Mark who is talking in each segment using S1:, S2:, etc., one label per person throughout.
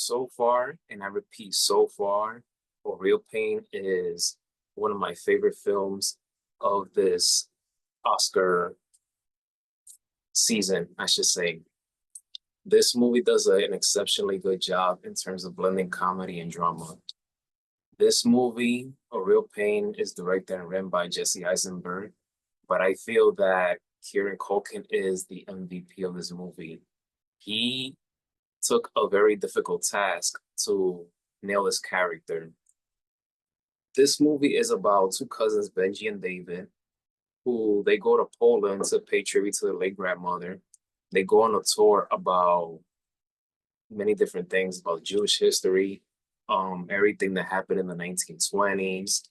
S1: So far, and I repeat, so far, For Real Pain is one of my favorite films of this Oscar season, I should say. This movie does an exceptionally good job in terms of blending comedy and drama. This movie, A Real Pain, is directed and written by Jesse Eisenberg, but I feel that Kieran Culkin is the MVP of this movie. He took a very difficult task to nail his character. This movie is about two cousins, Benji and David, who they go to Poland to pay tribute to their late grandmother. They go on a tour about many different things about Jewish history, everything that happened in the 1920s.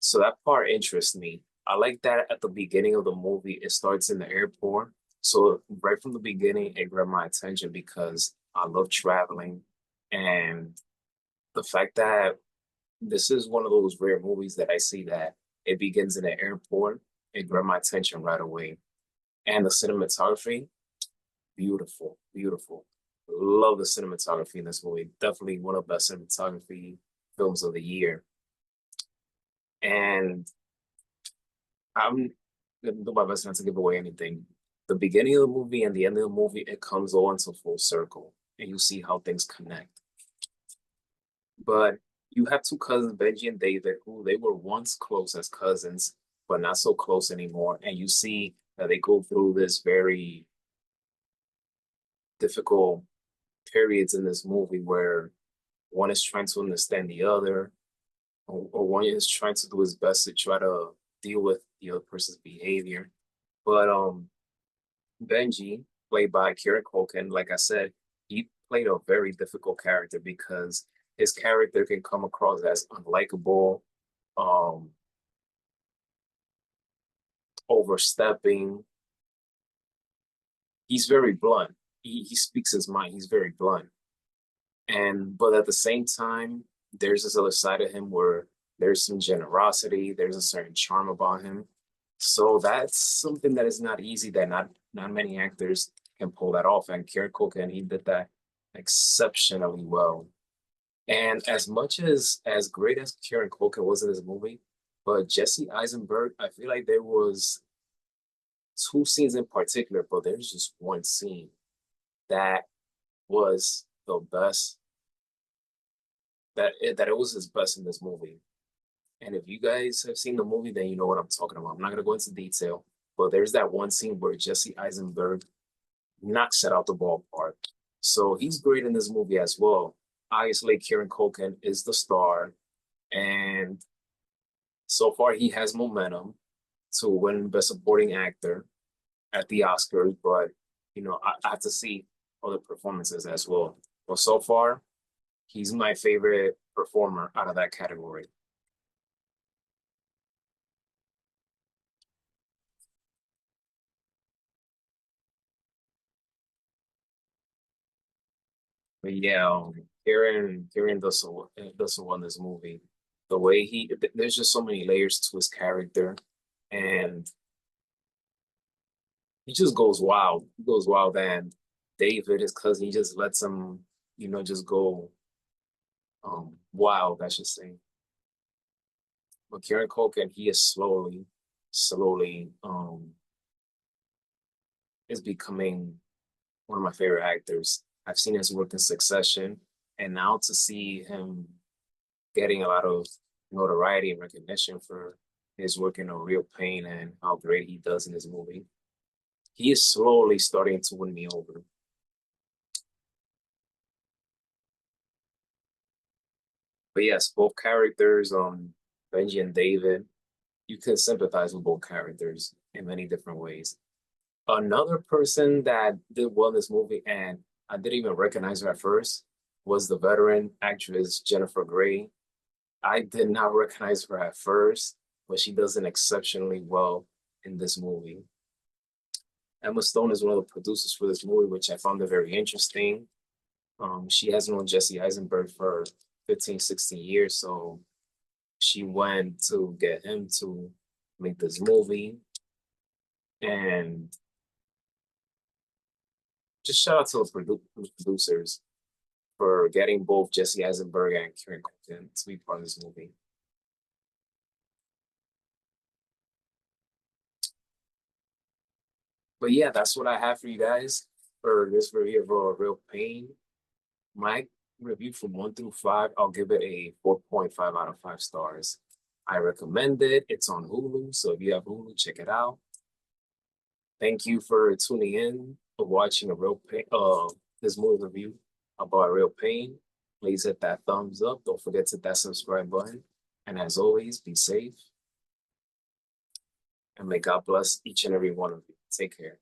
S1: So that part interests me. I like that at the beginning of the movie, it starts in the airport. So right from the beginning, it grabbed my attention because I love traveling. And the fact that this is one of those rare movies that I see that it begins in the airport, it grabbed my attention right away. And the cinematography, beautiful, beautiful. Love the cinematography in this movie. Definitely one of the best cinematography films of the year. And I'm gonna do my best not to give away anything. The beginning of the movie and the end of the movie, it comes all into full circle, and you see how things connect. But you have two cousins, Benji and David, who they were once close as cousins, but not so close anymore. And you see that they go through this very difficult periods in this movie where one is trying to understand the other, or one is trying to do his best to try to deal with the other person's behavior. But Benji, played by Kieran Culkin, like I said, he played a very difficult character because his character can come across as unlikable, um, overstepping. He's very blunt. He speaks his mind. He's very blunt. And but at the same time, there's this other side of him where there's some generosity, there's a certain charm about him. So that's something that is not easy, that not many actors can pull that off. And Kieran Culkin, he did that exceptionally well. And as much as great as Kieran Culkin was in this movie, but Jesse Eisenberg, I feel like there was two scenes in particular, but there's just one scene that was the best, that it was his best in this movie. And if you guys have seen the movie, then you know what I'm talking about. I'm not gonna go into detail, but there's that one scene where Jesse Eisenberg knocks it out the ballpark. So he's great in this movie as well. Obviously, Kieran Culkin is the star, and so far he has momentum to win Best Supporting Actor at the Oscars. But I have to see other performances as well. But so far, he's my favorite performer out of that category. But yeah, Kieran does so well in this movie. The way there's just so many layers to his character, and he just goes wild. He goes wild, and David, his cousin, he just lets him, just go wild, I should say. But Kieran Culkin, he is slowly is becoming one of my favorite actors. I've seen his work in Succession, and now to see him getting a lot of notoriety and recognition for his work in A Real Pain and how great he does in this movie, he is slowly starting to win me over. But yes, both characters, Benji and David, you can sympathize with both characters in many different ways. Another person that did well in this movie, and I didn't even recognize her at first, was the veteran actress Jennifer Grey. I did not recognize her at first, but she does it exceptionally well in this movie. Emma Stone is one of the producers for this movie, which I found it very interesting. She has known Jesse Eisenberg for 15, 16 years, so she went to get him to make this movie. And just shout out to the producers for getting both Jesse Eisenberg and Kieran Culkin to be part of this movie. But yeah, that's what I have for you guys for this review of Real Pain. My review from 1 through 5, I'll give it a 4.5 out of 5 stars. I recommend it. It's on Hulu, so if you have Hulu, check it out. Thank you for tuning in, for watching a Real Pain, this movie review about Real Pain. Please hit that thumbs up. Don't forget to hit that subscribe button. And as always, be safe. And may God bless each and every one of you. Take care.